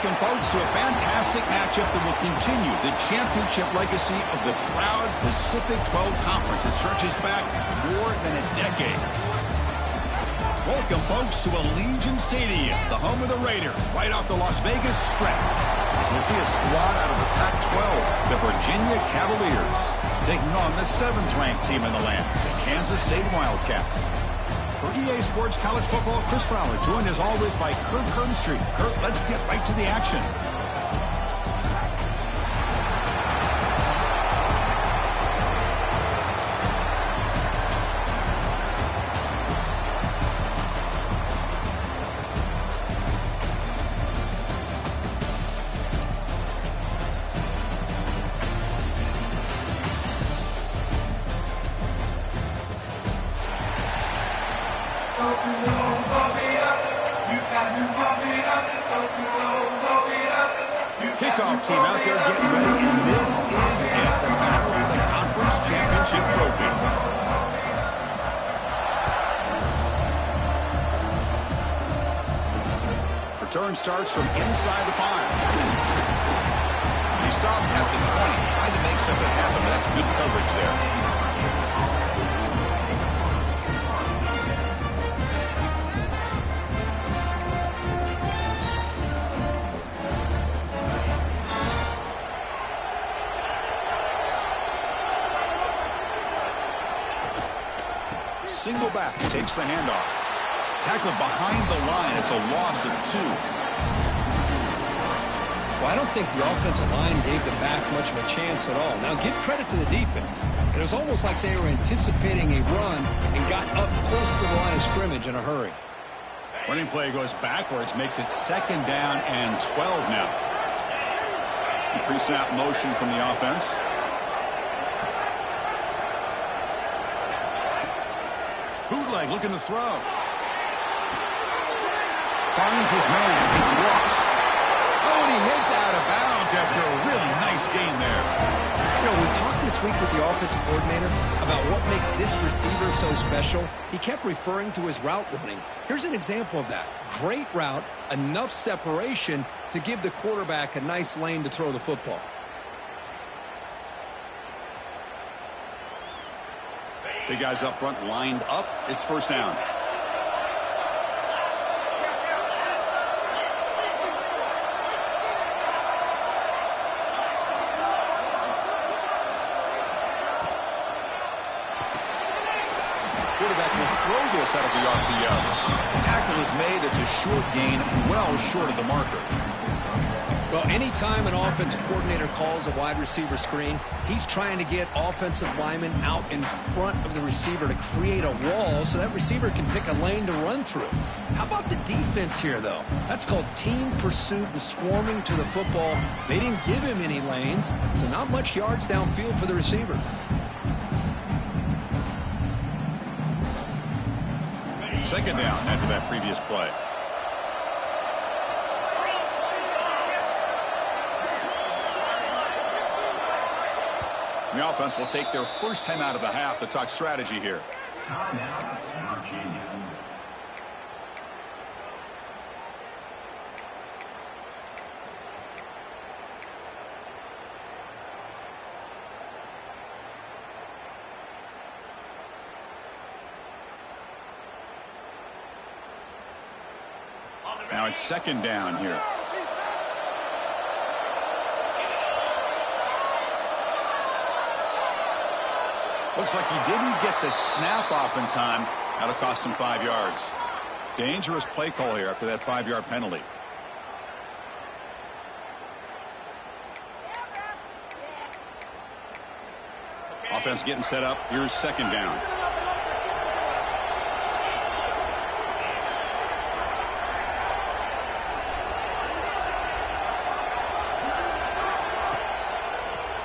Welcome, folks, to a fantastic matchup that will continue the championship legacy of the proud Pacific 12 Conference. It stretches back more than a decade. Welcome, folks, to Allegiant Stadium, the home of the Raiders, right off the Las Vegas Strip. As we'll see a squad out of the Pac-12, the Virginia Cavaliers, taking on the 7th-ranked team in the land, the Kansas State Wildcats. For EA Sports College Football, Chris Fowler, joined as always by Kurt Kernstreet. Kurt, let's get right to the action. Kickoff team out there getting ready, and this is it, the battle for the conference championship trophy. Return starts from inside the 5. He stopped at the 20, trying to make something happen, but that's good coverage there. Single back, takes the handoff. Tackled behind the line. It's a loss of 2. Well, I don't think the offensive line gave the back much of a chance at all. Now, give credit to the defense. It was almost like they were anticipating a run and got up close to the line of scrimmage in a hurry. Running play goes backwards, makes it 2nd down and 12 now. Pre-snap motion from the offense. Bootleg looking to throw. Finds his man. It's lost. Oh, and he hits out of bounds after a really nice game there. You know, we talked this week with the offensive coordinator about what makes this receiver so special. He kept referring to his route running. Here's an example of that. Great route, enough separation to give the quarterback a nice lane to throw the football. Big guys up front lined up. It's 1st down. Quarterback will throw this out of the RPO. Tackle is made. It's a short gain, well short of the marker. Well, anytime an offensive coordinator calls a wide receiver screen, he's trying to get offensive linemen out in front of the receiver to create a wall so that receiver can pick a lane to run through. How about the defense here, though? That's called team pursuit and swarming to the football. They didn't give him any lanes, so not much yards downfield for the receiver. Second down after that previous play. The offense will take their first time out of the half to talk strategy here. Now it's 2nd down here. Looks like he didn't get the snap off in time. That'll cost him 5 yards. Dangerous play call here after that 5-yard penalty. Offense getting set up. Here's 2nd down.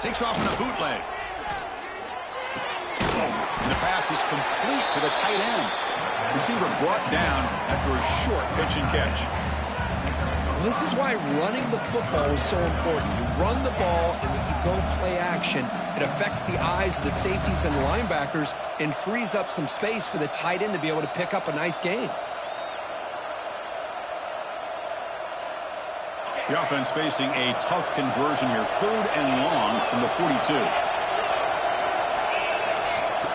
Takes off in a bootleg. And the pass is complete to the tight end. Receiver brought down after a short pitch and catch. This is why running the football is so important. You run the ball and then you go play action. It affects the eyes of the safeties and the linebackers and frees up some space for the tight end to be able to pick up a nice gain. The offense facing a tough conversion here. 3rd and long from the 42.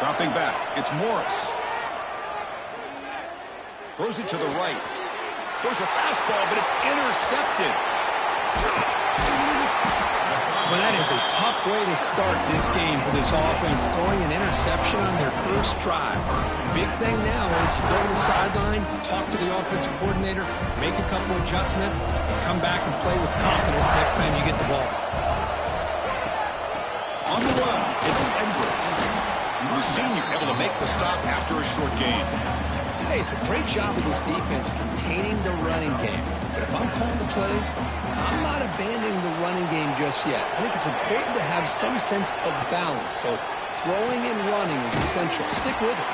Dropping back. It's Morris. Throws it to the right. Throws a fastball, but it's intercepted. Well, that is a tough way to start this game for this offense, throwing an interception on their first drive. Big thing now is you go to the sideline, talk to the offensive coordinator, make a couple adjustments, and come back and play with confidence next time you get the ball. On the run, it's Edwards. The senior able to make the stop after a short gain. Hey, it's a great job of this defense containing the running game. But if I'm calling the plays, I'm not abandoning the running game just yet. I think it's important to have some sense of balance. So throwing and running is essential. Stick with it.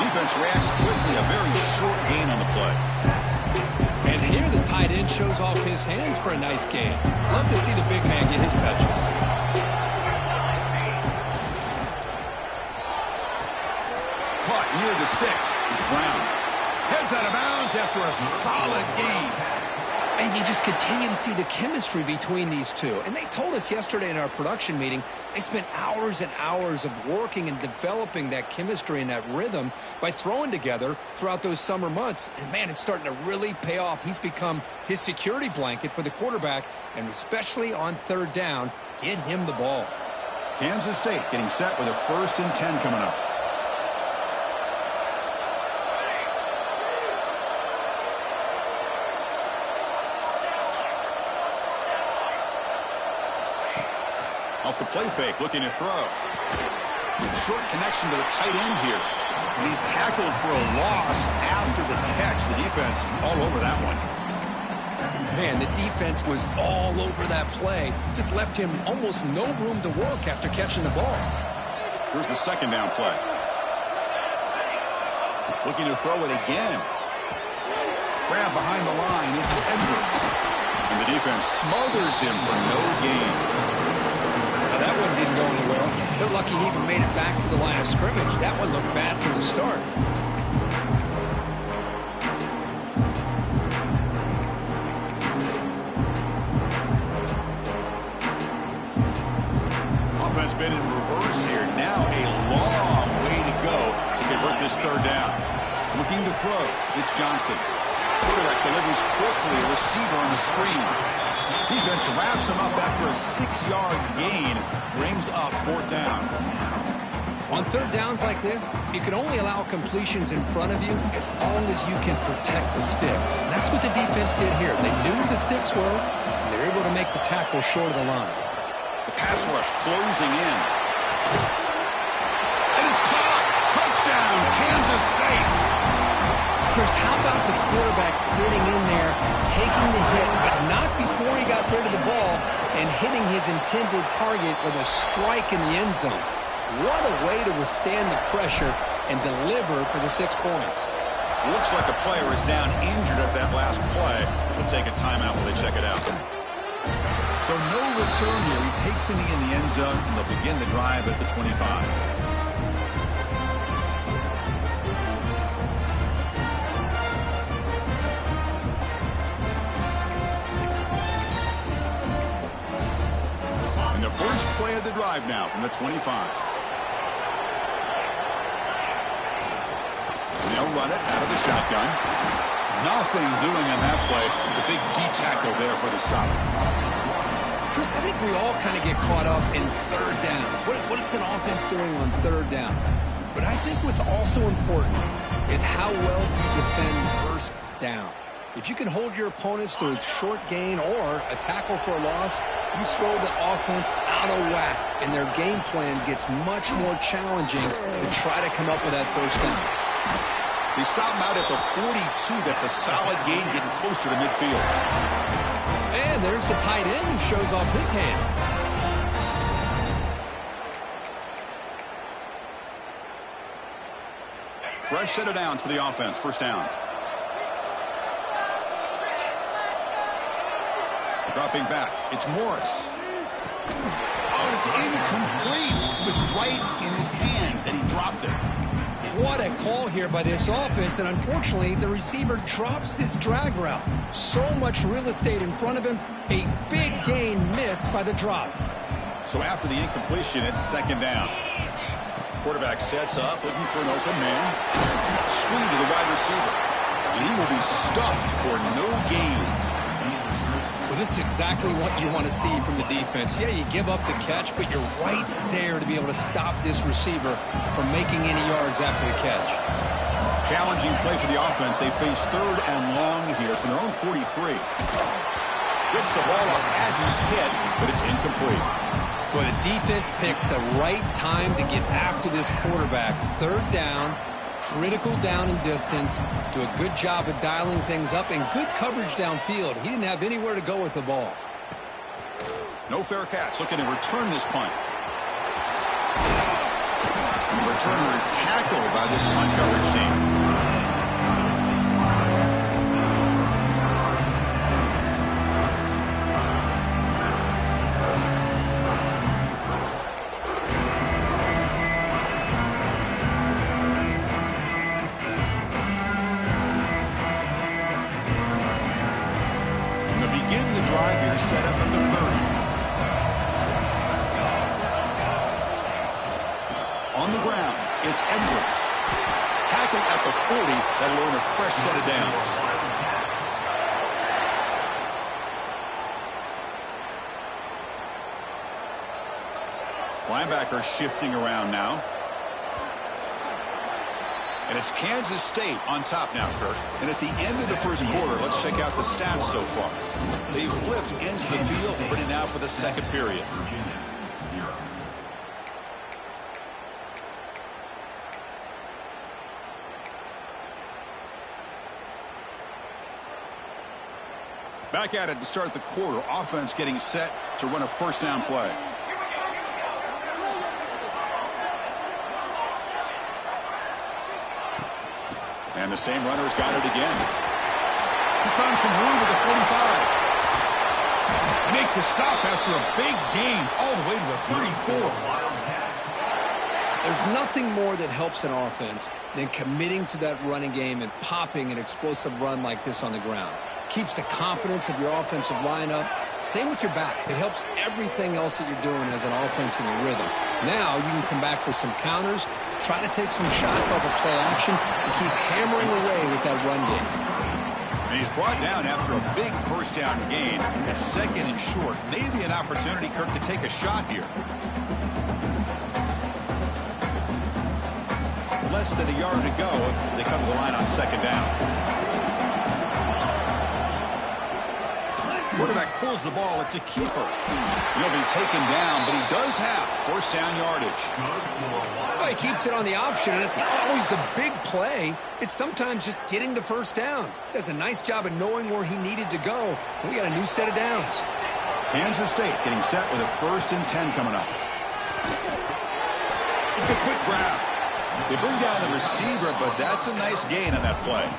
Defense reacts quickly. A very short gain on the play. And here the tight end shows off his hands for a nice gain. Love to see the big man get his touches. Caught near the sticks. It's Brown. Heads out of bounds after a solid gain. And you just continue to see the chemistry between these two. And they told us yesterday in our production meeting, they spent hours and hours of working and developing that chemistry and that rhythm by throwing together throughout those summer months. And, man, it's starting to really pay off. He's become his security blanket for the quarterback, and especially on 3rd down, get him the ball. Kansas State getting set with a 1st and 10 coming up. Off the play fake, looking to throw. Short connection to the tight end here. And he's tackled for a loss after the catch. The defense all over that one. Man, the defense was all over that play. Just left him almost no room to work after catching the ball. Here's the 2nd down play. Looking to throw it again. Grab behind the line. It's Edwards. And the defense smothers him for no gain. Now that one didn't go anywhere. They're lucky he even made it back to the line of scrimmage. That one looked bad from the start. Offense been in reverse here. Now a long way to go to convert this 3rd down. Looking to throw. It's Johnson. Quarterback delivers quickly. A receiver on the screen. Defense wraps him up after a 6-yard gain. Brings up 4th down. On 3rd downs like this, you can only allow completions in front of you as long as you can protect the sticks. And that's what the defense did here. They knew the sticks were, and they were able to make the tackle short of the line. The pass rush closing in. And it's caught. Touchdown, Kansas State. Chris, how about the quarterback sitting in there, taking the hit, but not before he got rid of the ball and hitting his intended target with a strike in the end zone? What a way to withstand the pressure and deliver for the 6 points. Looks like a player is down injured at that last play. We'll take a timeout while they check it out. So no return here. He takes it in the end zone, and they'll begin the drive at the 25. First play of the drive now from the 25. They'll run it out of the shotgun. Nothing doing on that play. The big D tackle there for the stop. Chris, I think we all kind of get caught up in 3rd down. What is an offense doing on 3rd down? But I think what's also important is how well you defend 1st down. If you can hold your opponents to a short gain or a tackle for a loss, you throw the offense out of whack, and their game plan gets much more challenging to try to come up with that 1st down. They stop him out at the 42. That's a solid gain, getting closer to midfield. And there's the tight end who shows off his hands. Fresh set of downs for the offense. 1st down. Dropping back. It's Morris. Oh, it's incomplete. It was right in his hands, and he dropped it. What a call here by this offense, and unfortunately, the receiver drops this drag route. So much real estate in front of him, a big gain missed by the drop. So after the incompletion, it's second down. Quarterback sets up, looking for an open man. Screen to the wide receiver. And he will be stuffed for no gain. Well, this is exactly what you want to see from the defense. Yeah, you give up the catch, but you're right there to be able to stop this receiver from making any yards after the catch. Challenging play for the offense. They face third and long here from their own 43. Gets the ball up as he's hit, but it's incomplete. Well, the defense picks the right time to get after this quarterback. Third down, critical down and distance. Do a good job of dialing things up and good coverage downfield. He didn't have anywhere to go with the ball. No fair catch. Looking to return this punt. The returner is tackled by this punt coverage team. Set up at the 30. On the ground, it's Edwards. Tackled at the 40. That'll earn a fresh set of downs. Linebacker shifting around now. And it's Kansas State on top now, Kirk. And at the end of the first quarter, let's check out the stats so far. They've flipped into the field, ready now for the second period. Back at it to start the quarter. Offense getting set to run a first down play. And the same runner's got it again. He's found some room at the 45. Make the stop after a big gain all the way to the 34. There's nothing more that helps an offense than committing to that running game and popping an explosive run like this on the ground. Keeps the confidence of your offensive lineup. Same with your back. It helps everything else that you're doing as an offense in the rhythm. Now you can come back with some counters, try to take some shots off of play action, and keep hammering away with that run game. And he's brought down after a big first down gain. At second and short, maybe an opportunity, Kirk, to take a shot here. Less than a yard to go as they come to the line on second down. Quarterback pulls the ball. It's a keeper. He'll be taken down, but he does have first down yardage. Well, he keeps it on the option, and it's not always the big play. It's sometimes just getting the first down. Does a nice job of knowing where he needed to go. We got a new set of downs. Kansas State getting set with a 1st and 10 coming up. It's a quick grab. They bring down the receiver, but that's a nice gain on that play.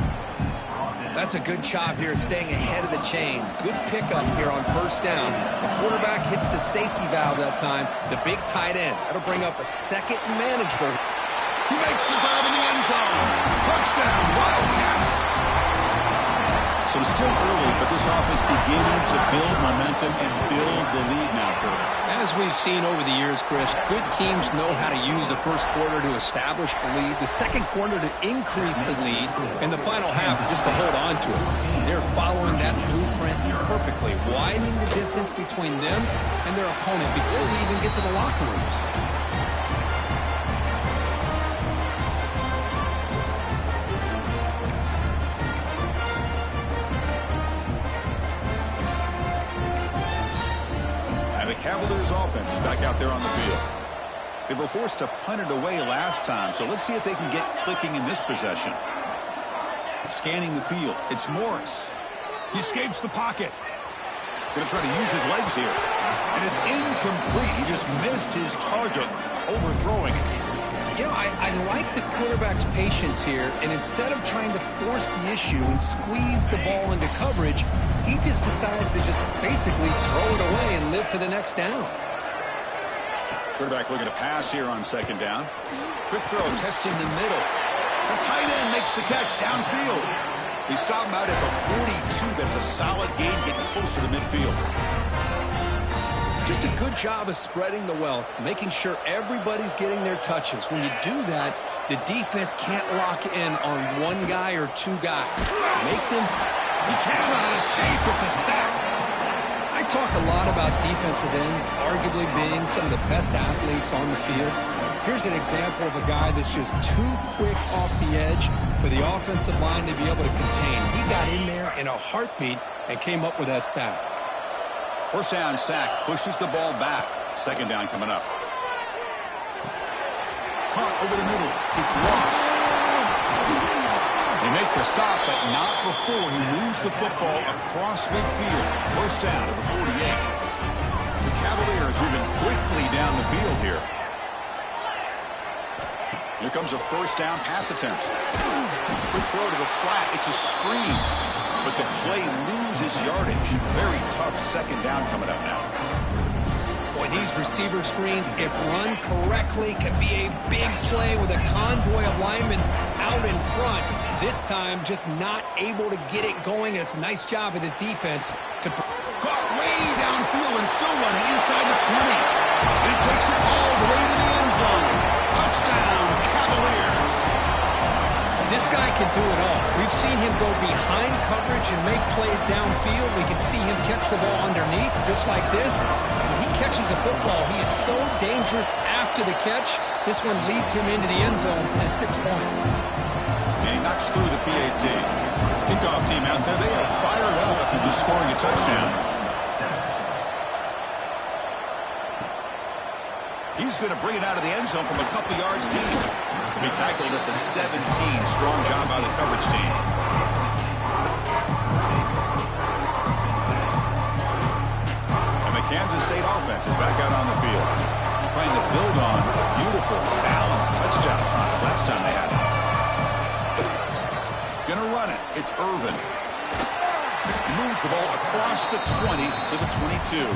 That's a good job here staying ahead of the chains. Good pickup here on first down. The quarterback hits the safety valve that time. The big tight end. That'll bring up a second and manageable. He makes the grab in the end zone. Touchdown, Wildcats. So it's still early, but this offense beginning to build momentum and build the lead now, Kurt. As we've seen over the years, Chris, good teams know how to use the first quarter to establish the lead, the second quarter to increase the lead, and the final half just to hold on to it. They're following that blueprint perfectly, widening the distance between them and their opponent before they even get to the locker rooms. Cavaliers offense is back out there on the field. They were forced to punt it away last time, so let's see if they can get clicking in this possession. Scanning the field, it's Morris. He escapes the pocket. Going to try to use his legs here. And it's incomplete. He just missed his target, overthrowing it. You know, I like the quarterback's patience here, and instead of trying to force the issue and squeeze the ball into coverage, he just decides to just basically throw it away and live for the next down. Quarterback looking to pass here on second down. Quick throw, testing the middle. The tight end makes the catch downfield. He stopped him out at the 42. That's a solid gain, getting closer to midfield. Just a good job of spreading the wealth, making sure everybody's getting their touches. When you do that, the defense can't lock in on one guy or two guys. Make them... He cannot escape. It's a sack. I talk a lot about defensive ends arguably being some of the best athletes on the field. Here's an example of a guy that's just too quick off the edge for the offensive line to be able to contain. He got in there in a heartbeat and came up with that sack. First down sack, pushes the ball back. Second down coming up. Hunt over the middle. It's lost. They make the stop, but not before he moves the football across midfield. First down to the 48. The Cavaliers moving quickly down the field here. Here comes a first down pass attempt. Quick throw to the flat. It's a screen. But the play loses yardage. Very tough second down coming up now. Boy, these receiver screens, if run correctly, can be a big play with a convoy of linemen out in front. This time, just not able to get it going. It's a nice job of the defense to... Caught way downfield and still running inside the 20. And he takes it all the way to the end zone. Touchdown, Cavaliers. This guy can do it all. We've seen him go behind coverage and make plays downfield. We can see him catch the ball underneath, just like this. And when he catches a football, he is so dangerous after the catch. This one leads him into the end zone for the 6 points. And he knocks through the PAT. Kickoff team out there, they are fired up after just scoring a touchdown. He's going to bring it out of the end zone from a couple yards deep. To be tackled at the 17. Strong job by the coverage team. And the Kansas State offense is back out on the field. Trying to build on a beautiful, balanced touchdown drive last time they had it. Going to run it. It's Irvin. He moves the ball across the 20 to the 22.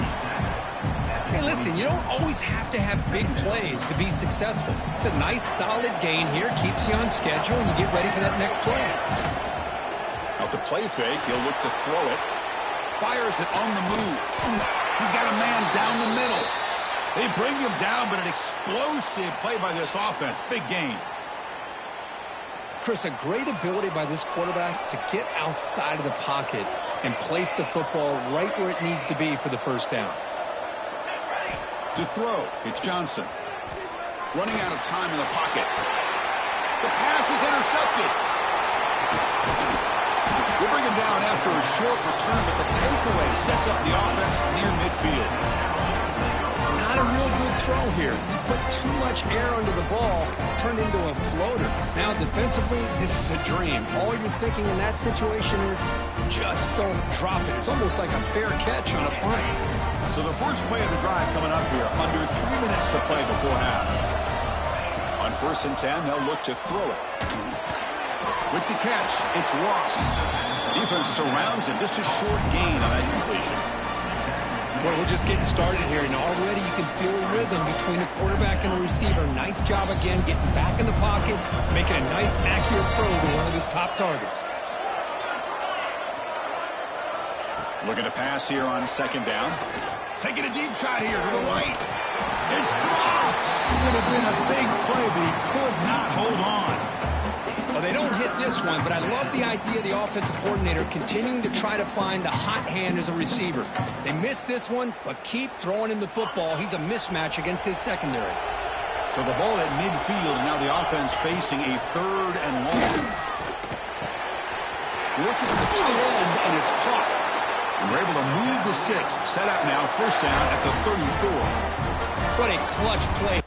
Hey, listen, you don't always have to have big plays to be successful. It's a nice, solid gain here. Keeps you on schedule, and you get ready for that next play. Off the play fake, he'll look to throw it. Fires it on the move. He's got a man down the middle. They bring him down, but an explosive play by this offense. Big gain. Chris, a great ability by this quarterback to get outside of the pocket and place the football right where it needs to be for the first down. To throw, it's Johnson. Running out of time in the pocket. The pass is intercepted. They bring him down after a short return, but the takeaway sets up the offense near midfield. Not a real good throw here. He put too much air under the ball, turned into a floater. Now, defensively, this is a dream. All you're thinking in that situation is just don't drop it. It's almost like a fair catch on a punt. So the first play of the drive coming up here, under 3 minutes to play before half. On 1st and 10, they'll look to throw it. With the catch, it's Ross. Defense surrounds him, just a short gain on that completion. Well, we're just getting started here, and already you can feel a rhythm between a quarterback and a receiver. Nice job again, getting back in the pocket, making a nice, accurate throw to one of his top targets. Looking to pass here on 2nd down. Taking a deep shot here to the right. It's dropped. It would have been a big play, but he could not hold on. Well, they don't hit this one, but I love the idea of the offensive coordinator continuing to try to find the hot hand as a receiver. They missed this one, but keep throwing him the football. He's a mismatch against his secondary. So the ball at midfield, now the offense facing a 3rd and long. Looking for the tight end, and it's caught. And we're able to move the sticks. Set up now, 1st down at the 34. What a clutch play.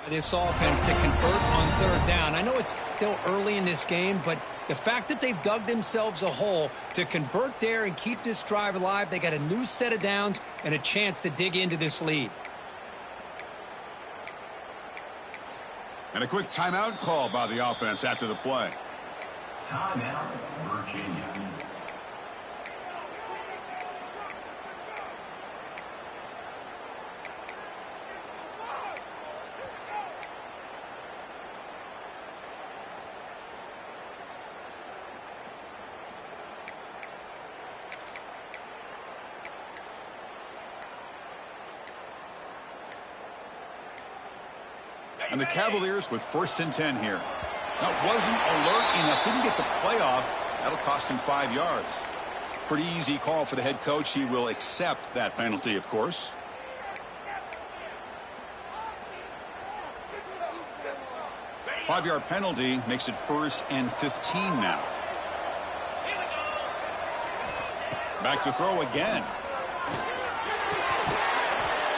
This offense to convert on third down. I know it's still early in this game, but the fact that they've dug themselves a hole to convert there and keep this drive alive, they got a new set of downs and a chance to dig into this lead. And a quick timeout call by the offense after the play. Timeout, Virginia. And the Cavaliers with 1st and 10 here. That wasn't alert enough. Didn't get the play off. That'll cost him 5 yards. Pretty easy call for the head coach. He will accept that penalty, of course. Five-yard penalty makes it 1st and 15 now. Back to throw again.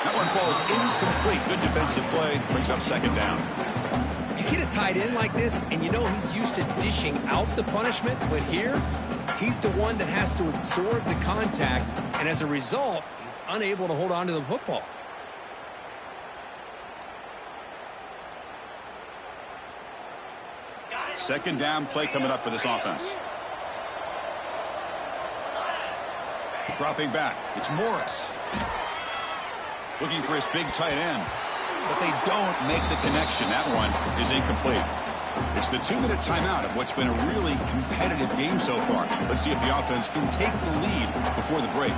That one falls incomplete. Good defensive play. Brings up 2nd down. You get a tight end like this, and you know he's used to dishing out the punishment, but here, he's the one that has to absorb the contact, and as a result, he's unable to hold on to the football. Second down play coming up for this offense. Dropping back. It's Morris. Looking for his big tight end. But they don't make the connection. That one is incomplete. It's the 2-minute timeout of what's been a really competitive game so far. Let's see if the offense can take the lead before the break.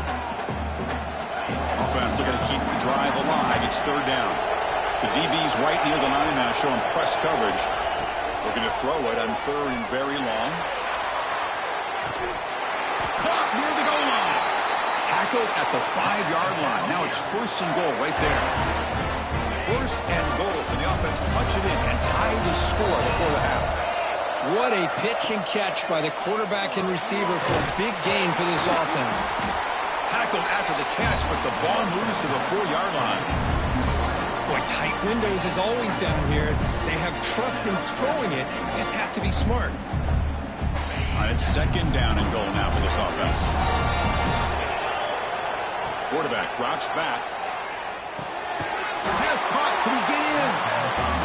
Offense looking to keep the drive alive. It's 3rd down. The DB's right near the line now, showing press coverage. Looking to throw it on 3rd and very long. Caught near the goal line. Tackled at the 5-yard line. Now it's 1st and goal right there. 1st and goal. Can the offense punch it in and tie the score before the half? What a pitch and catch by the quarterback and receiver for a big gain for this offense. Tackled after the catch, but the ball moves to the 4-yard line. Boy, tight windows is always down here. They have trust in throwing it. You just have to be smart. It's 2nd down and goal now for this offense. Quarterback drops back. Pass caught. Can he get in?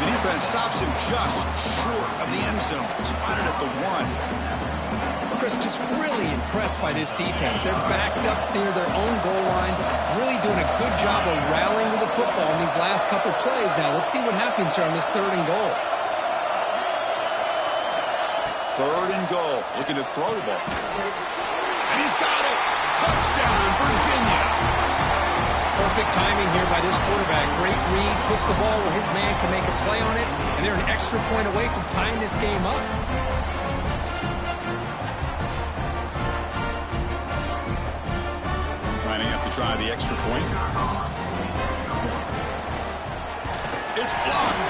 The defense stops him just short of the end zone. Spotted at the 1. Chris, just really impressed by this defense. They're backed up near their own goal line, really doing a good job of rallying to the football in these last couple plays. Now, let's see what happens here on this 3rd and goal. 3rd and goal. Looking to throw the ball. And he's got it. Touchdown, Virginia. Perfect timing here by this quarterback. Great read, puts the ball where his man can make a play on it, and they're an extra point away from tying this game up. Lining up to try the extra point. It's blocked.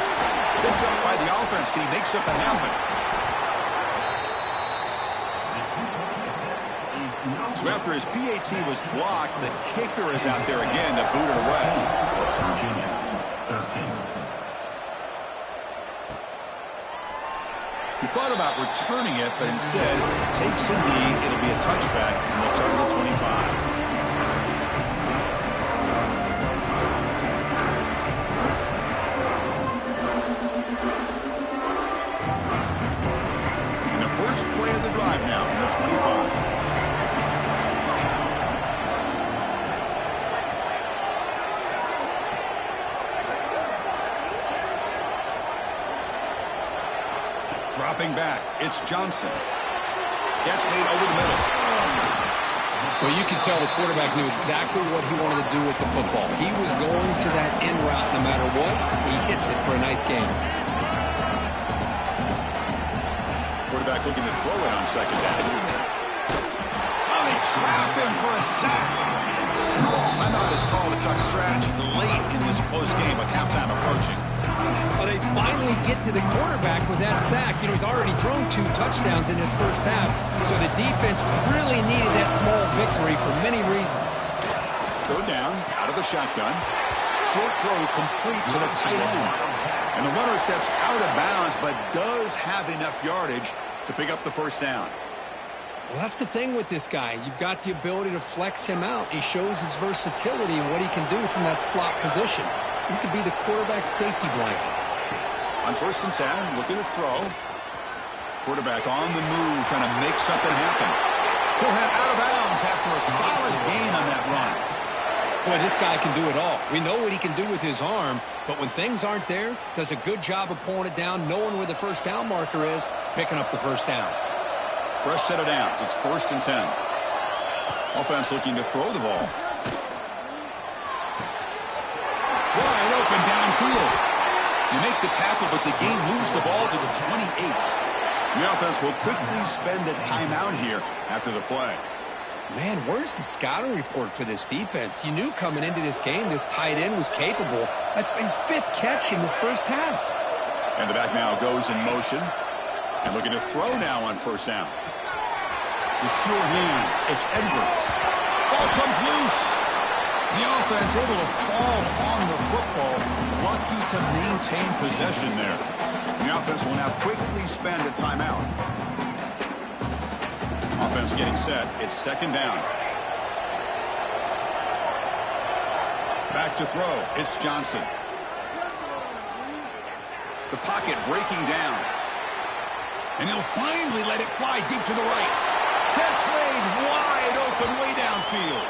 Picked up by the offense. Can he make something happen? So after his PAT was blocked, the kicker is out there again to boot it away. Virginia, 13. He thought about returning it, but instead takes a knee. It'll be a touchback, and they'll start at the 25. And the first play of the drive now from the 25. Dropping back, it's Johnson. Catch made over the middle. Well, you can tell the quarterback knew exactly what he wanted to do with the football. He was going to that in route no matter what. He hits it for a nice game. Quarterback looking to throw it on 2nd down. Oh, they trap him for a sack. Timeout is called a duck strategy late in this close game with halftime approaching. Well, they finally get to the quarterback with that sack. You know, he's already thrown 2 touchdowns in his first half, so the defense really needed that small victory for many reasons. 3rd down, out of the shotgun. Short throw complete to the tight end. And the runner steps out of bounds, but does have enough yardage to pick up the first down. Well, that's the thing with this guy. You've got the ability to flex him out. He shows his versatility and what he can do from that slot position. He could be the quarterback safety blanket. On 1st and 10, looking to throw. Quarterback on the move, trying to make something happen. He'll head out of bounds after a solid gain on that run. Boy, this guy can do it all. We know what he can do with his arm, but when things aren't there, does a good job of pulling it down, knowing where the first down marker is, picking up the first down. Fresh set of downs. It's 1st and 10. Offense looking to throw the ball. Wide open downfield. You make the tackle, but the game moves the ball to the 28. The offense will quickly spend a timeout here after the play. Man, where's the scouting report for this defense? You knew coming into this game this tight end was capable. That's his 5th catch in this first half. And the back now goes in motion. And looking to throw now on 1st down. With sure hands, it's Edwards. Ball comes loose. The offense able to fall on the football. Lucky to maintain possession there. The offense will now quickly spend a timeout. Offense getting set. It's 2nd down. Back to throw. It's Johnson. The pocket breaking down. And he'll finally let it fly deep to the right. Catch made wide open way downfield.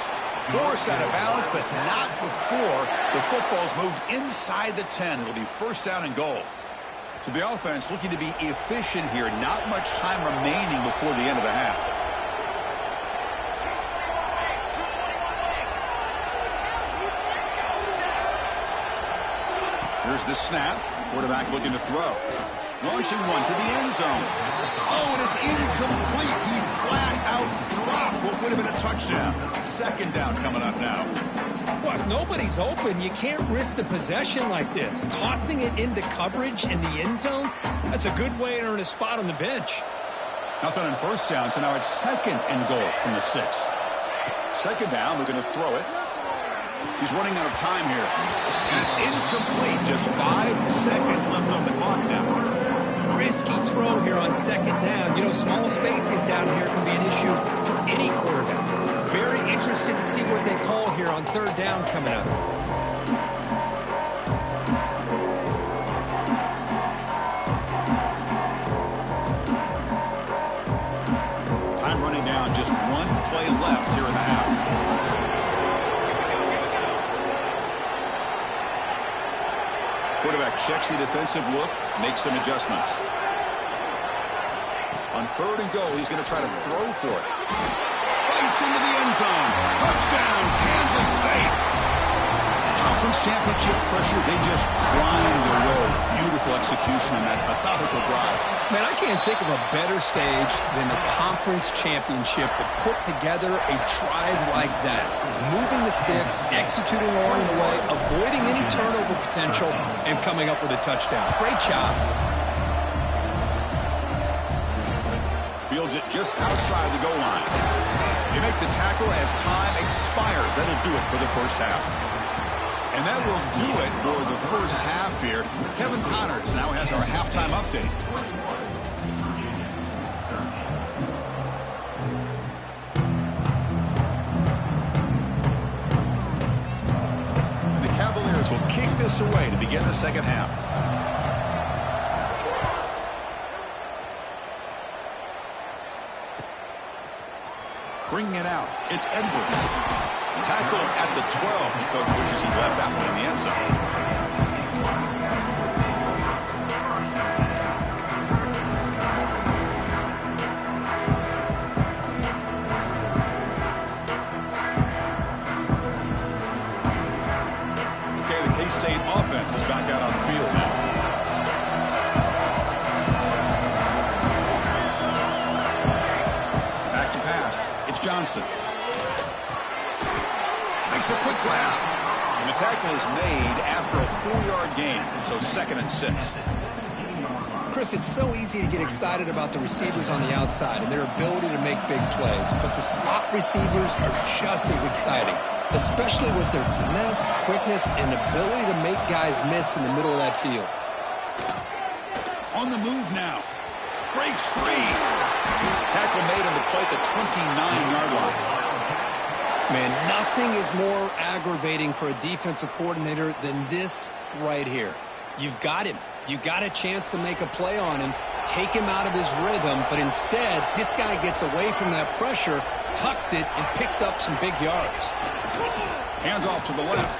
Forced out of bounds, but not before the football's moved inside the 10. It'll be 1st down and goal. So the offense looking to be efficient here. Not much time remaining before the end of the half. Here's the snap. Quarterback looking to throw. Launching one to the end zone. Oh, and it's incomplete. He flat out dropped what would have been a touchdown. 2nd down coming up now. Well, if nobody's open, you can't risk the possession like this. Tossing it into coverage in the end zone, that's a good way to earn a spot on the bench. Nothing on 1st down, so now it's 2nd and goal from the 6. 2nd down, looking to throw it. He's running out of time here. And it's incomplete. Just 5 seconds left on the clock now. Risky throw here on 2nd down. You know, small spaces down here can be an issue for any quarterback. Very interested to see what they call here on 3rd down coming up. Time running down. Just 1 play left here in the half. Quarterback checks the defensive look, makes some adjustments. On 3rd and goal, he's going to try to throw for it. Bites into the end zone. Touchdown, Kansas State. Conference championship pressure, they just grind the road. Beautiful execution on that methodical drive. Man, I can't think of a better stage than the conference championship to put together a drive like that. Moving the sticks, executing along the way, avoiding any turnover potential, and coming up with a touchdown. Great job. Fields it just outside the goal line. You make the tackle as time expires. That'll do it for the first half. And that will do it for the first half here. Kevin Connors now has our halftime update. The Cavaliers will kick this away to begin the 2nd half. Bringing it out, it's Edwards. Tackle at the 12. The coach wishes he grabbed that one in the end zone. Okay, the K-State offense is back out on the field now. Back to pass. It's Johnson. Makes a quick grab. And the tackle is made after a 4-yard gain, so 2nd and 6. Chris, it's so easy to get excited about the receivers on the outside and their ability to make big plays, but the slot receivers are just as exciting, especially with their finesse, quickness, and ability to make guys miss in the middle of that field. On the move now. Breaks free. Tackle made on the play at the 29-yard line. Man, nothing is more aggravating for a defensive coordinator than this right here. You've got him. You've got a chance to make a play on him, take him out of his rhythm, but instead, this guy gets away from that pressure, tucks it, and picks up some big yards. Hands off to the left.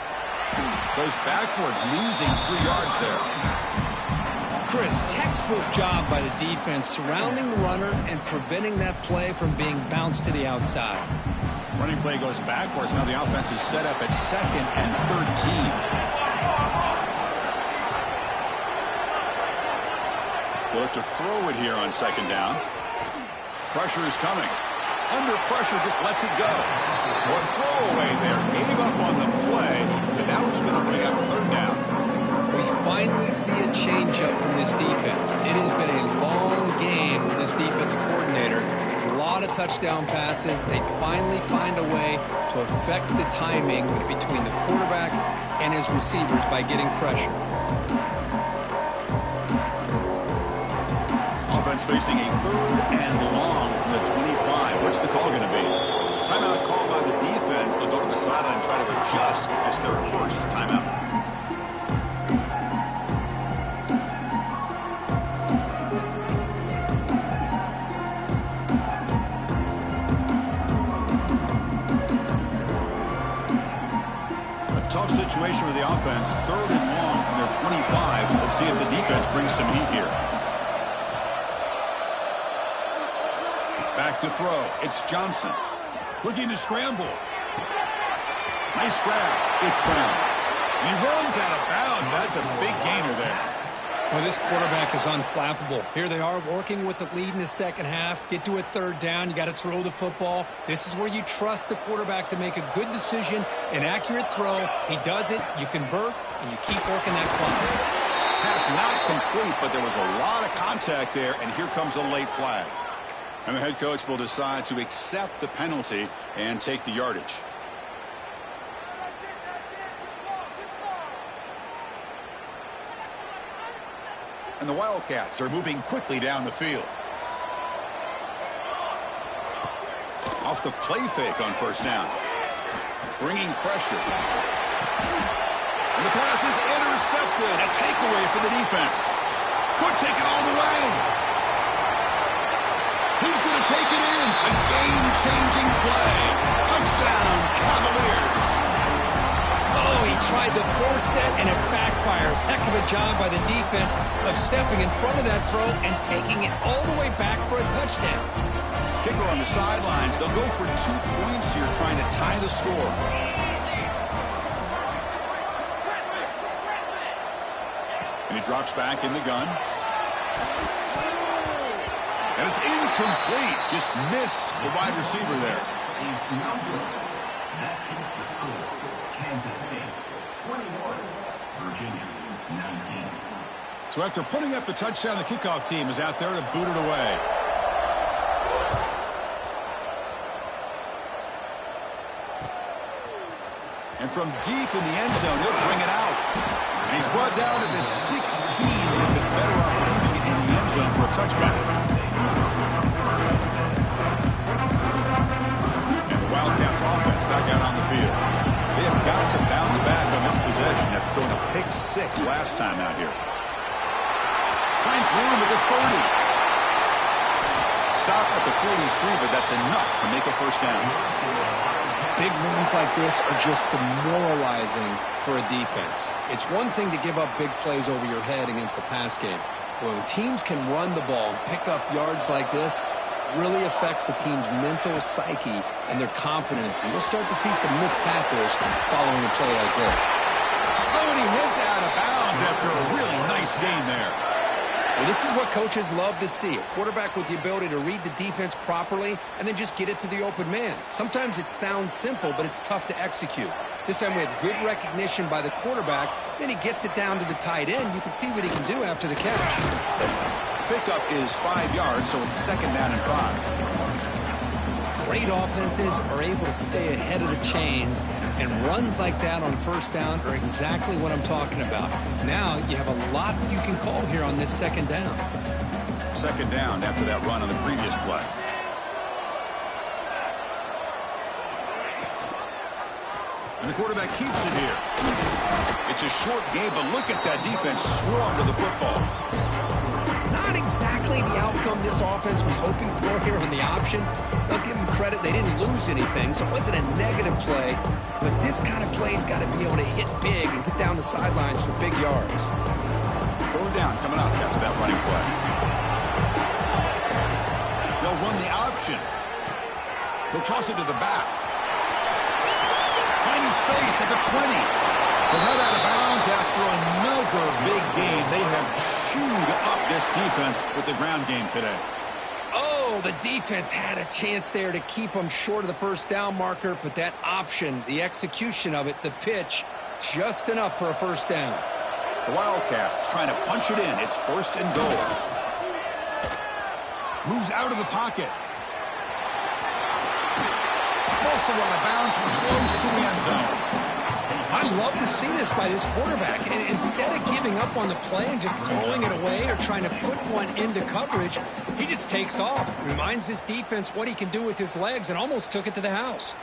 Goes backwards, losing 3 yards there. Chris, textbook job by the defense surrounding the runner and preventing that play from being bounced to the outside. Running play goes backwards. Now the offense is set up at 2nd and 13. They'll look to throw it here on 2nd down. Pressure is coming. Under pressure, just lets it go. Or throwaway there. Gave up on the play, and now it's going to bring up 3rd down. We finally see a change-up from this defense. It has been a long game for this defensive coordinator. A lot of touchdown passes. They finally find a way to affect the timing between the quarterback and his receivers by getting pressure. Offense facing a 3rd and long from the 25. What's the call going to be? Timeout called by the defense. They'll go to the sideline and try to adjust. It's their first timeout. Tough situation with the offense. 3rd and long from their 25. Let's see if the defense brings some heat here. Back to throw. It's Johnson. Looking to scramble. Nice grab. It's Brown. And he runs out of bounds. That's a big gainer there. Well, this quarterback is unflappable. Here they are working with the lead in the second half. Get to a 3rd down. You got to throw the football. This is where you trust the quarterback to make a good decision, an accurate throw. He does it. You convert, and you keep working that clock. Pass not complete, but there was a lot of contact there, and here comes a late flag. And the head coach will decide to accept the penalty and take the yardage. And the Wildcats are moving quickly down the field. Off the play fake on 1st down. Bringing pressure. And the pass is intercepted. A takeaway for the defense. Could take it all the way. He's going to take it in. A game-changing play. Touchdown, Cavaliers. Oh, he tried to force it, and it backfires. Heck of a job by the defense of stepping in front of that throw and taking it all the way back for a touchdown. Kicker on the sidelines. They'll go for 2 points here, trying to tie the score. And he drops back in the gun. And it's incomplete. Just missed the wide receiver there. That is the score. Kansas State 21, Virginia 19. So after putting up a touchdown, the kickoff team is out there to boot it away. And from deep in the end zone, he'll bring it out. And he's brought down to the 16, with the better off leaving it in the end zone for a touchback. And the Wildcats offense back out on the field. They have got to bounce back on this possession after throwing a pick 6 last time out here. Finds room at the 30. Stop at the 43, but that's enough to make a 1st down. Big runs like this are just demoralizing for a defense. It's one thing to give up big plays over your head against the pass game. When teams can run the ball and pick up yards like this, it really affects the team's mental psyche and their confidence. And you'll start to see some missed tackles following a play like this. Oh, and he heads out of bounds after a really nice game there. Well, this is what coaches love to see. A quarterback with the ability to read the defense properly and then just get it to the open man. Sometimes it sounds simple, but it's tough to execute. This time we had good recognition by the quarterback. Then he gets it down to the tight end. You can see what he can do after the catch. Pickup is 5 yards, so it's 2nd down and 5. Great offenses are able to stay ahead of the chains, and runs like that on first down are exactly what I'm talking about. Now you have a lot that you can call here on this second down. Second down after that run on the previous play. And the quarterback keeps it here. It's a short game, but look at that defense swarm to the football. Not exactly the outcome this offense was hoping for here on the option. They'll give them credit. They didn't lose anything, so it wasn't a negative play. But this kind of play's got to be able to hit big and get down the sidelines for big yards. Third down coming up after that running play. They'll run the option. He'll toss it to the back. Finding space at the 20. They'll head out of bounds after another big game. They have chewed up this defense with the ground game today. Oh, the defense had a chance there to keep them short of the first down marker, but that option, the execution of it, the pitch, just enough for a first down. The Wildcats trying to punch it in. It's first and goal. Moves out of the pocket. Also out of bounds, close to the end zone. I love to see this by this quarterback. And instead of giving up on the play and just throwing it away or trying to put one into coverage, he just takes off. Reminds his defense what he can do with his legs and almost took it to the house.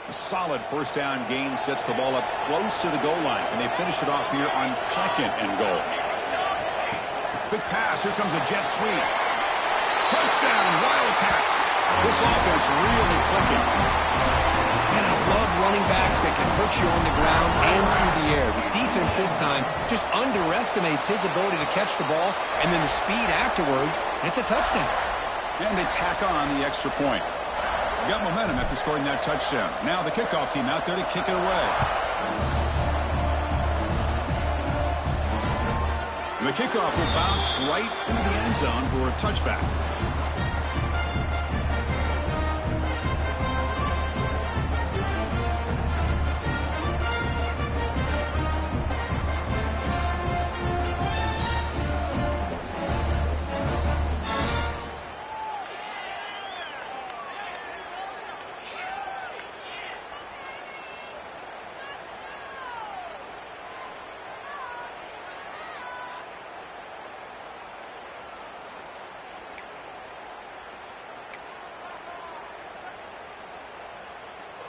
A solid first down gain sets the ball up close to the goal line. Can they finish it off here on second and goal? Quick pass. Here comes a jet sweep. Touchdown, Wildcats. This offense really clicking. And I love running backs that can hurt you on the ground and through the air. The defense this time just underestimates his ability to catch the ball, and then the speed afterwards, and it's a touchdown. And they tack on the extra point. Got momentum after scoring that touchdown. Now the kickoff team out there to kick it away. And the kickoff will bounce right through the end zone for a touchback.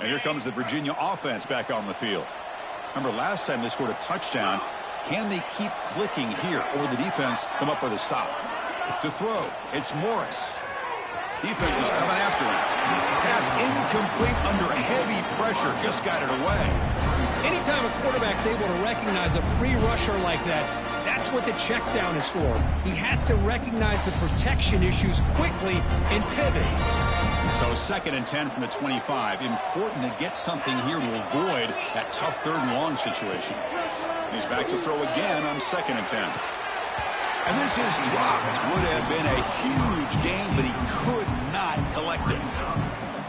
And here comes the Virginia offense back on the field. Remember, last time they scored a touchdown. Can they keep clicking here, or the defense come up with a stop? To throw, it's Morris. Defense is coming after him. Pass incomplete under heavy pressure. Just got it away. Anytime a quarterback's able to recognize a free rusher like that, that's what the check down is for. He has to recognize the protection issues quickly and pivot. So second and 10 from the 25. Important to get something here to avoid that tough third and long situation. He's back to throw again on second and 10. And this is dropped. Would have been a huge gain, but he could not collect it.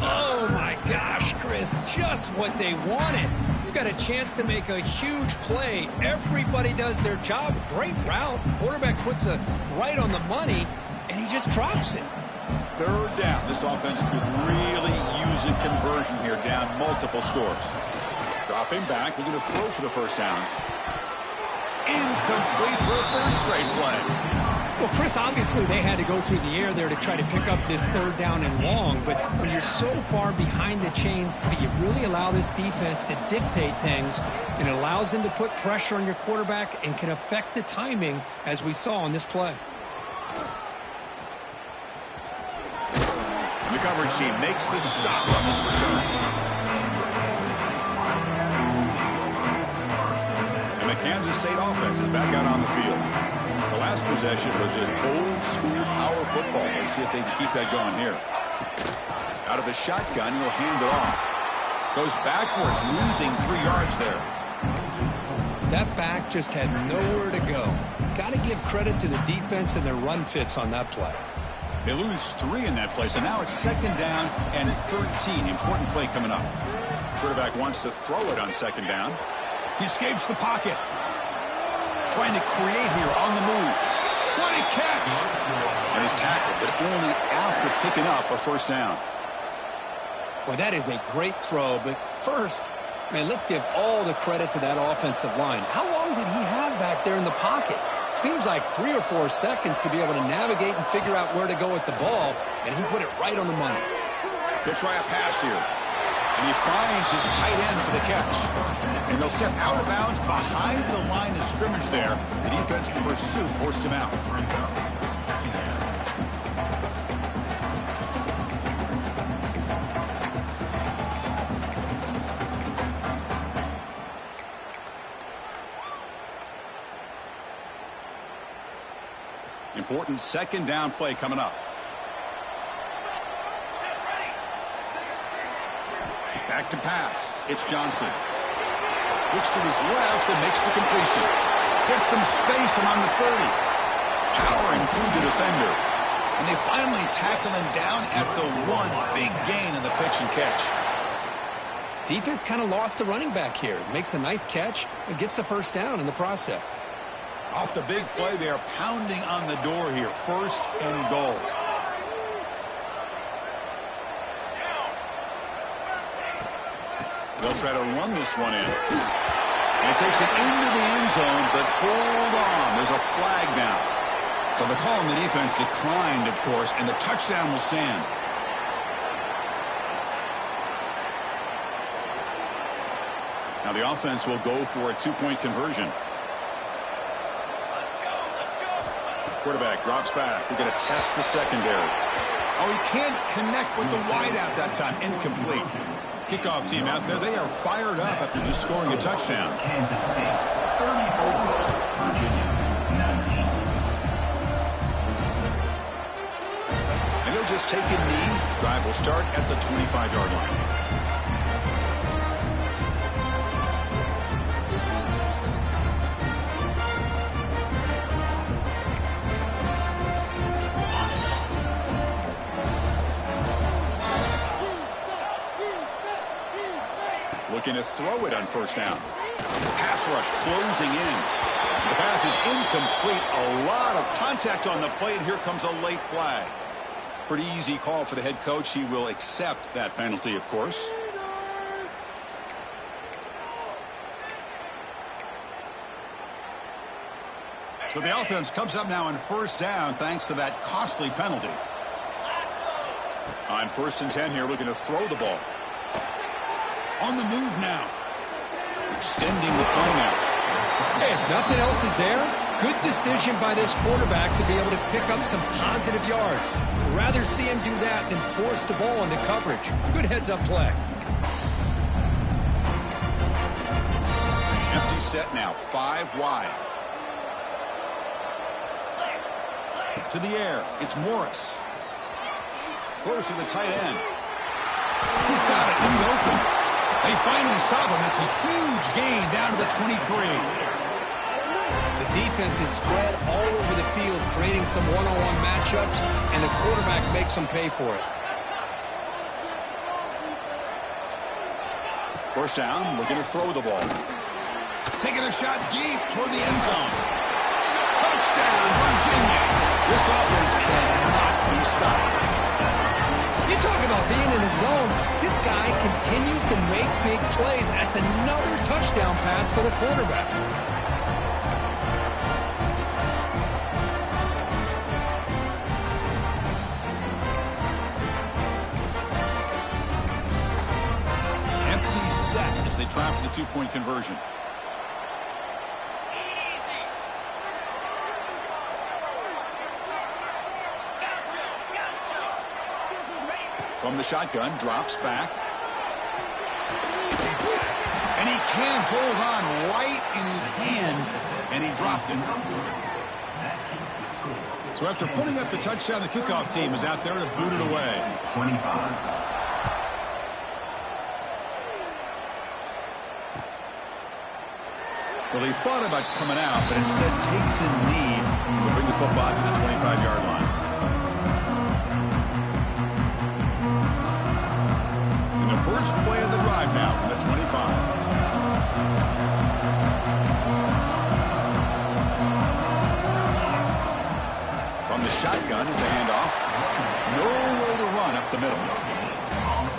Oh, my gosh, Chris, just what they wanted. You've got a chance to make a huge play. Everybody does their job. Great route. Quarterback puts it right on the money, and he just drops it. Third down. This offense could really use a conversion here, down multiple scores. Dropping back, looking to throw for the first down. Incomplete for a third straight play. Well, Chris, obviously they had to go through the air there to try to pick up this third down and long, but when you're so far behind the chains, you really allow this defense to dictate things, and it allows them to put pressure on your quarterback and can affect the timing, as we saw on this play. The coverage team makes the stop on this return. And the Kansas State offense is back out on the field. The last possession was just old-school power football. Let's see if they can keep that going here. Out of the shotgun, he'll hand it off. Goes backwards, losing 3 yards there. That back just had nowhere to go. Got to give credit to the defense and their run fits on that play. They lose 3 in that play, so now it's second down and 13. Important play coming up. Quarterback wants to throw it on second down. He escapes the pocket. Trying to create here on the move. What a catch! And he's tackled, but only after picking up a first down. Well, that is a great throw, but first, man, let's give all the credit to that offensive line. How long did he have back there in the pocket? Seems like 3 or 4 seconds to be able to navigate and figure out where to go with the ball, and he put it right on the money. He'll try a pass here. And he finds his tight end for the catch. And they'll step out of bounds behind the line of scrimmage there. The defense in pursuit forced him out. Important second down play coming up. Back to pass. It's Johnson. Looks to his left and makes the completion. Gets some space around the 30. Powering through the defender. And they finally tackle him down at the 1. Big gain in the pitch and catch. Defense kind of lost a running back here. Makes a nice catch and gets the first down in the process. Off the big play, they are pounding on the door here. First and goal. They'll try to run this one in. And takes it into the end zone, but hold on. There's a flag now. So the call on the defense declined, of course, and the touchdown will stand. Now the offense will go for a 2-point conversion. Quarterback drops back. We're going to test the secondary. Oh, he can't connect with the wideout that time. Incomplete. Kickoff team out there. They are fired up after just scoring a touchdown. Kansas State 34, Virginia 19. And he'll just take a knee. Drive will start at the 25-yard line. Looking to throw it on first down. Pass rush closing in. The pass is incomplete. A lot of contact on the play, and here comes a late flag. Pretty easy call for the head coach. He will accept that penalty, of course. So the offense comes up now on first down thanks to that costly penalty. On 1st and 10 here, looking to throw the ball. On the move now. Extending the play now. Hey, if nothing else is there, good decision by this quarterback to be able to pick up some positive yards. Rather see him do that than force the ball into coverage. Good heads-up play. Empty set now, 5 wide. To the air, it's Morris. Throws to the tight end. He's got it in the open. They finally stop him. It's a huge gain down to the 23. The defense is spread all over the field, creating some one-on-one matchups, and the quarterback makes them pay for it. First down, looking to throw the ball. Taking a shot deep toward the end zone. Touchdown, Virginia. This offense cannot be stopped. You talk about being in the zone. This guy continues to make big plays. That's another touchdown pass for the quarterback. Empty set as they try for the 2-point conversion. From the shotgun, drops back. And he can't hold on right in his hands, and he dropped it. So after putting up the touchdown, the kickoff team is out there to boot it away. 25. Well, he thought about coming out, but instead takes a knee to bring the football to the 25-yard line. First play of the drive now from the 25. From the shotgun, it's a handoff. No way to run up the middle.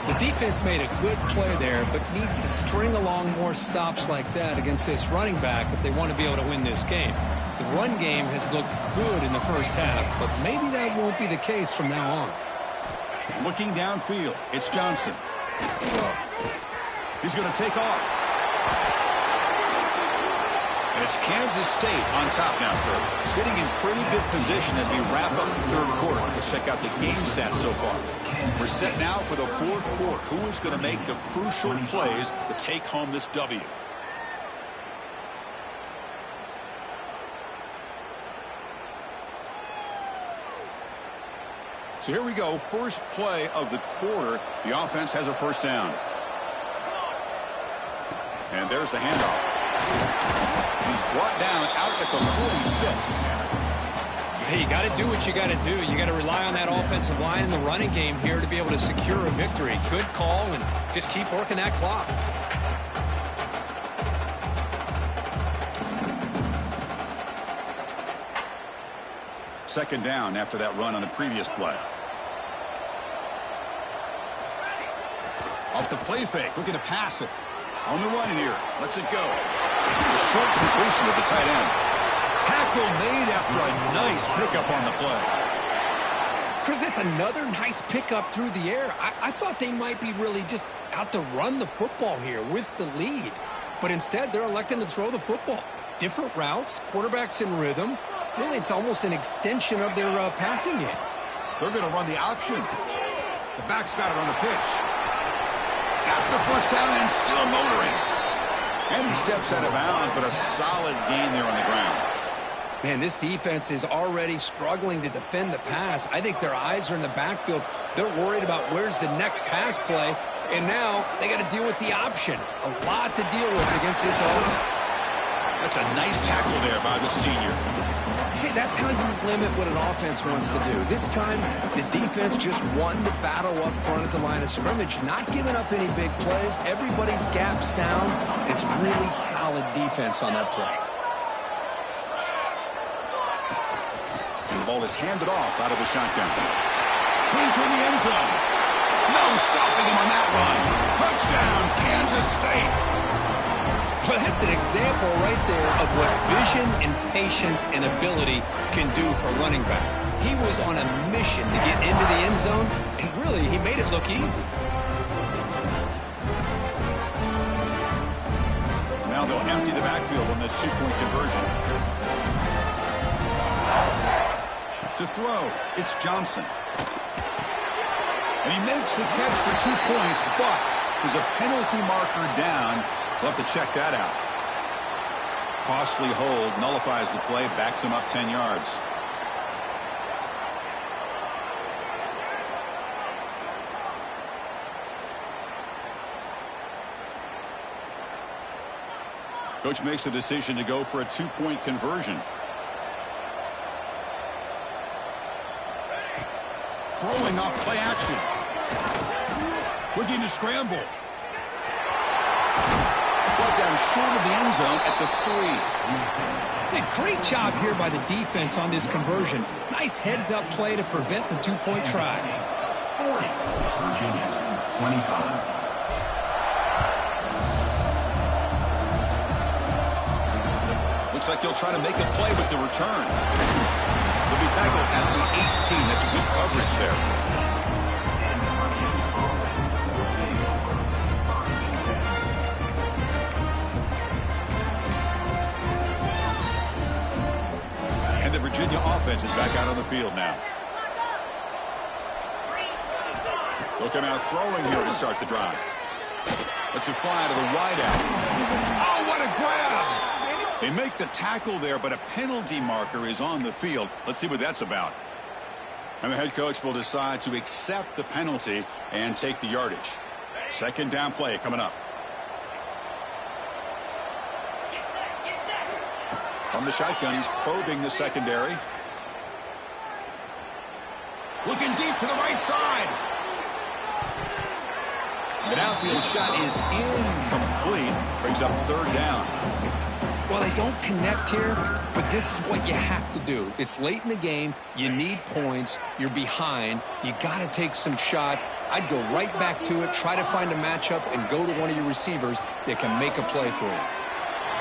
The Defense made a good play there, but needs to string along more stops like that against this running back if they want to be able to win this game. The run game has looked good in the first half, but maybe that won't be the case from now on. Looking downfield, it's Johnson. He's going to take off. And it's Kansas State on top now, Kurt. Sitting in pretty good position as we wrap up the third quarter. Let's check out the game stats so far. We're set now for the fourth quarter. Who is going to make the crucial plays to take home this W? So here we go. First play of the quarter. The offense has a first down. And there's the handoff. He's brought down out at the 46. Hey, you got to do what you got to do. You got to rely on that offensive line in the running game here to be able to secure a victory. Good call, and just keep working that clock. Second down after that run on the previous play. Off the play fake, looking to pass it. On the run here, lets it go. It's a short completion to the tight end. Tackle made after a nice pickup on the play. Chris, that's another nice pickup through the air. I thought they might be really just out to run the football here with the lead. But instead, they're electing to throw the football. Different routes, quarterbacks in rhythm. Really, it's almost an extension of their passing game. They're going to run the option. The back's got it on the pitch. Got the first down and still motoring. And he steps out of bounds, but a solid gain there on the ground. Man, this defense is already struggling to defend the pass. I think their eyes are in the backfield. They're worried about where's the next pass play. And now they got to deal with the option. A lot to deal with against this offense. That's a nice tackle there by the senior. See, that's how you limit what an offense wants to do. This time, the defense just won the battle up front at the line of scrimmage, not giving up any big plays. Everybody's gap sound. It's really solid defense on that play. And the ball is handed off out of the shotgun. Into the end zone. No stopping him on that run. Touchdown, Kansas State. Well, that's an example right there of what vision and patience and ability can do for a running back. He was on a mission to get into the end zone, and really, he made it look easy. Now they'll empty the backfield on this two-point conversion. To throw, it's Johnson. And he makes the catch for 2 points, but there's a penalty marker down. We'll have to check that out. Costly hold, nullifies the play, backs him up 10 yards. Coach makes the decision to go for a two-point conversion. Throwing off play action. Looking to scramble. Brought down short of the end zone at the 3. Hey, great job here by the defense on this conversion. Nice heads-up play to prevent the two-point try. 40. Virginia, 25. Looks like he'll try to make a play with the return. He'll be tackled at the 18. That's good coverage there. And the Virginia offense is back out on the field now. They'll come out throwing here to start the drive. Let's it fly to the wideout. Oh, what a grab! They make the tackle there, but a penalty marker is on the field. Let's see what that's about. And the head coach will decide to accept the penalty and take the yardage. Second down play coming up. From the shotgun, he's probing the secondary. Looking deep to the right side. The downfield shot is incomplete. Brings up third down. Well, they don't connect here, but this is what you have to do. It's late in the game. You need points. You're behind. You got to take some shots. I'd go right back to it, try to find a matchup, and go to one of your receivers that can make a play for you.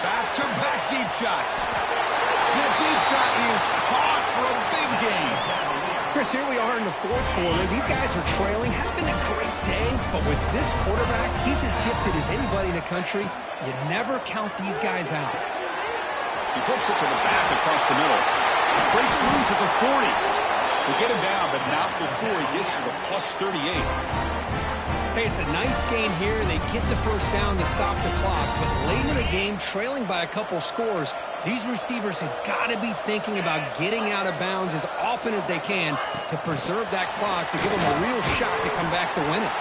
Back-to-back deep shots. That deep shot is caught for a big gain. Chris, here we are in the fourth quarter. These guys are trailing. Had been a great day, but with this quarterback, he's as gifted as anybody in the country. You never count these guys out. He flips it to the back across the middle. Breaks loose at the 40. They get him down, but not before he gets to the plus 38. Hey, it's a nice gain here. They get the first down to stop the clock, but late in the game, trailing by a couple scores, these receivers have got to be thinking about getting out of bounds as often as they can to preserve that clock, to give them a real shot to come back to win it.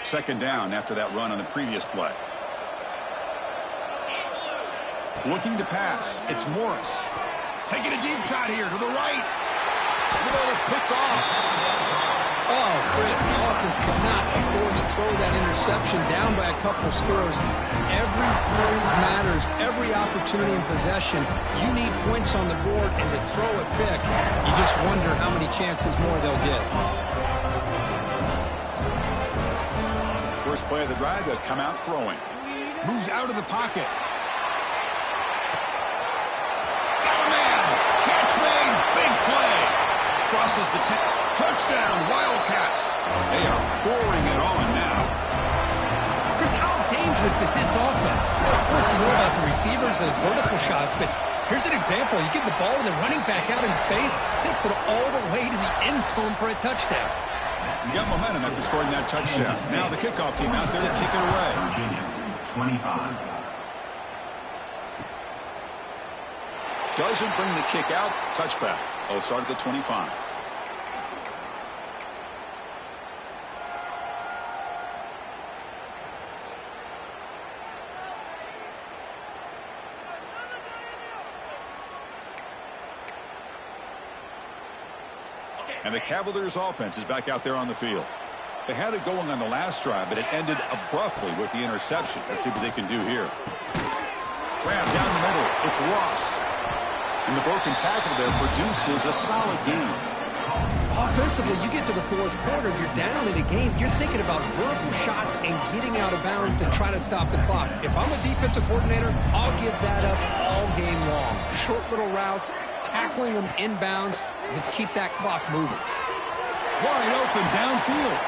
Second down after that run on the previous play. Looking to pass. It's Morris. Taking a deep shot here to the right. The ball is picked off. Oh, Chris, the offense could not afford to throw that interception down by a couple scores. Every series matters. Every opportunity in possession. You need points on the board, and to throw a pick, you just wonder how many chances more they'll get. First play of the drive, they'll come out throwing. Moves out of the pocket. Got a man. Catch made. Big play. Crosses the 10. Touchdown, Wildcats. They are pouring it on now. Chris, how dangerous is this offense? Well, of course, you know about the receivers, those vertical shots, but here's an example. You give the ball to the running back out in space, takes it all the way to the end zone for a touchdown. You got momentum after scoring that touchdown. Now the kickoff team out there to kick it away. Virginia, 25. Doesn't bring the kick out. Touchback. They'll start at the 25. And the Cavaliers' offense is back out there on the field. They had it going on the last drive, but it ended abruptly with the interception. Let's see what they can do here. Grab down the middle. It's Ross. And the broken tackle there produces a solid game. Offensively, you get to the fourth quarter, you're down in a game. You're thinking about vertical shots and getting out of bounds to try to stop the clock. If I'm a defensive coordinator, I'll give that up all game long. Short little routes, tackling them inbounds. Let's keep that clock moving. Wide open downfield.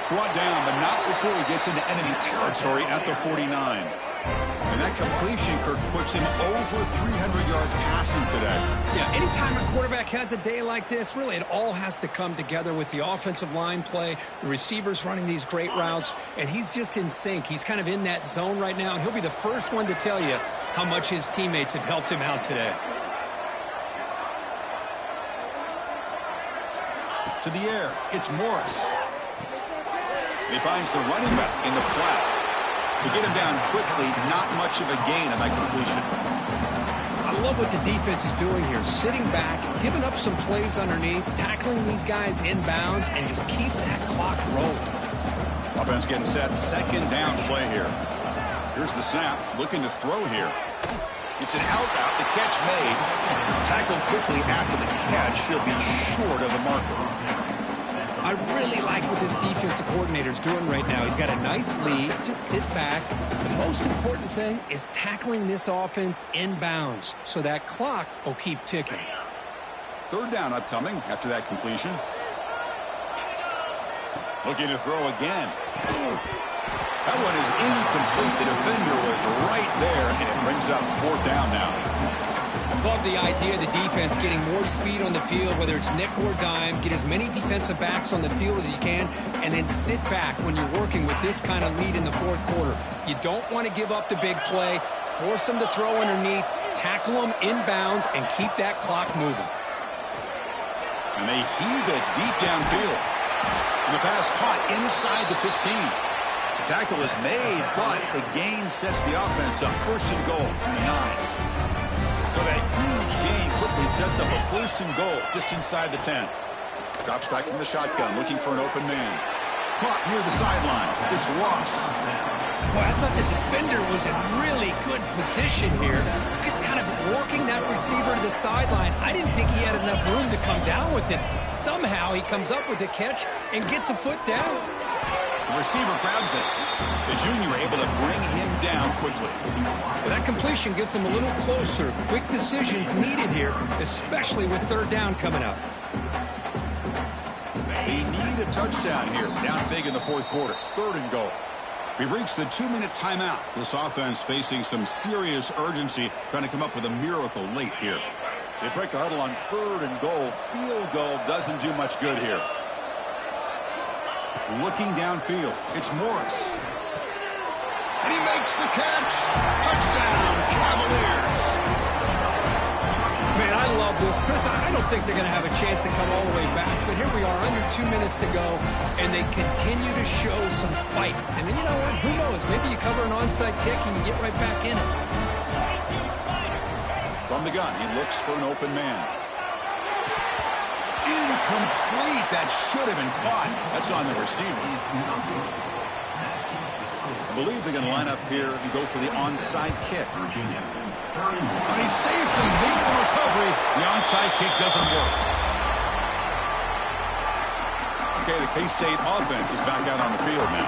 Brought down, but not before he gets into enemy territory at the 49. And that completion, Kirk, puts him over 300 yards passing today. Yeah, anytime a quarterback has a day like this, really it all has to come together with the offensive line play, the receivers running these great routes, and he's just in sync. He's kind of in that zone right now, and he'll be the first one to tell you how much his teammates have helped him out today. To the air, it's Morris. He finds the running back in the flat. To get him down quickly, not much of a gain on that completion. I love what the defense is doing here. Sitting back, giving up some plays underneath, tackling these guys inbounds, and just keep that clock rolling. Offense getting set. Second down play here. Here's the snap. Looking to throw here. It's an out route. The catch made. Tackled quickly after the catch. He'll be short of the marker. I really like what this defensive coordinator is doing right now. He's got a nice lead. Just sit back. The most important thing is tackling this offense inbounds so that clock will keep ticking. Third down upcoming after that completion. Looking to throw again. That one is incomplete. The defender was right there, and it brings up fourth down now. Love the idea of the defense getting more speed on the field, whether it's nickel or dime. Get as many defensive backs on the field as you can, and then sit back when you're working with this kind of lead in the fourth quarter. You don't want to give up the big play. Force them to throw underneath, tackle them inbounds, and keep that clock moving. And they heave it deep downfield. And the pass caught inside the 15. The tackle is made, but the gain sets the offense up. First and goal from the 9. So that huge gain quickly sets up a first and goal just inside the 10. Drops back from the shotgun, looking for an open man. Caught near the sideline. It's Ross. Boy, I thought the defender was in really good position here. Just kind of working that receiver to the sideline. I didn't think he had enough room to come down with it. Somehow he comes up with the catch and gets a foot down. The receiver grabs it. The junior able to bring him down quickly. Well, that completion gets him a little closer. Quick decisions needed here, especially with third down coming up. They need a touchdown here. Down big in the fourth quarter. Third and goal. We've reached the 2-minute timeout. This offense facing some serious urgency, trying to come up with a miracle late here. They break the huddle on third and goal. Field goal doesn't do much good here. Looking downfield, it's Morris. And he makes the catch. Touchdown, Cavaliers. Man, I love this. Chris, I don't think they're going to have a chance to come all the way back, but here we are, under 2 minutes to go, and they continue to show some fight. And then, you know what? Who knows? Maybe you cover an onside kick and you get right back in it. From the gun, he looks for an open man. Incomplete. That should have been caught. That's on the receiver. I believe they're going to line up here and go for the onside kick. And he safely made the recovery. The onside kick doesn't work. Okay, the K-State offense is back out on the field now.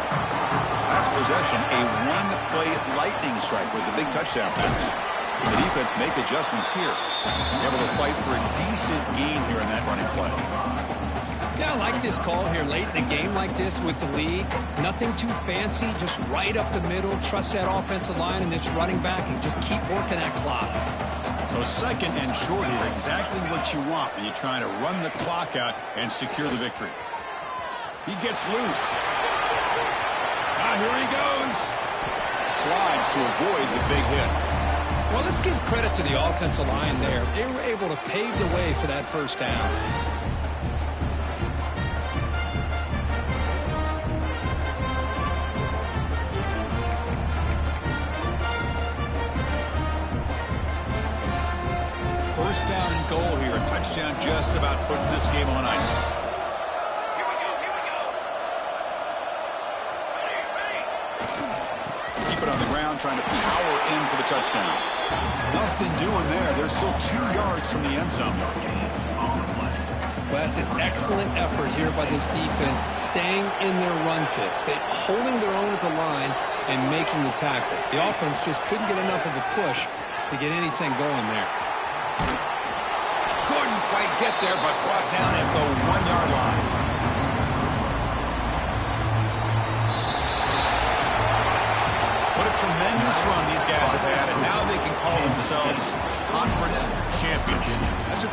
Last possession, a one-play lightning strike with a big touchdown pass. The defense make adjustments here. Able to fight for a decent gain here in that running play. Yeah, I like this call here late in the game like this with the lead. Nothing too fancy, just right up the middle. Trust that offensive line and this running back and just keep working that clock. So second and short here, exactly what you want when you're trying to run the clock out and secure the victory. He gets loose. Here he goes. Slides to avoid the big hit. Well, let's give credit to the offensive line there. They were able to pave the way for that first down. First down and goal here. A touchdown just about puts this game on ice. Keep it on the ground, trying to power in for the touchdown. Nothing doing there. They're still 2 yards from the end zone. Well, that's an excellent effort here by this defense, staying in their run fits. They're holding their own at the line and making the tackle. The offense just couldn't get enough of a push to get anything going there. Couldn't quite get there, but brought down at the 1-yard line. What a tremendous run these guys have had, and now they can call themselves conference champions. That's a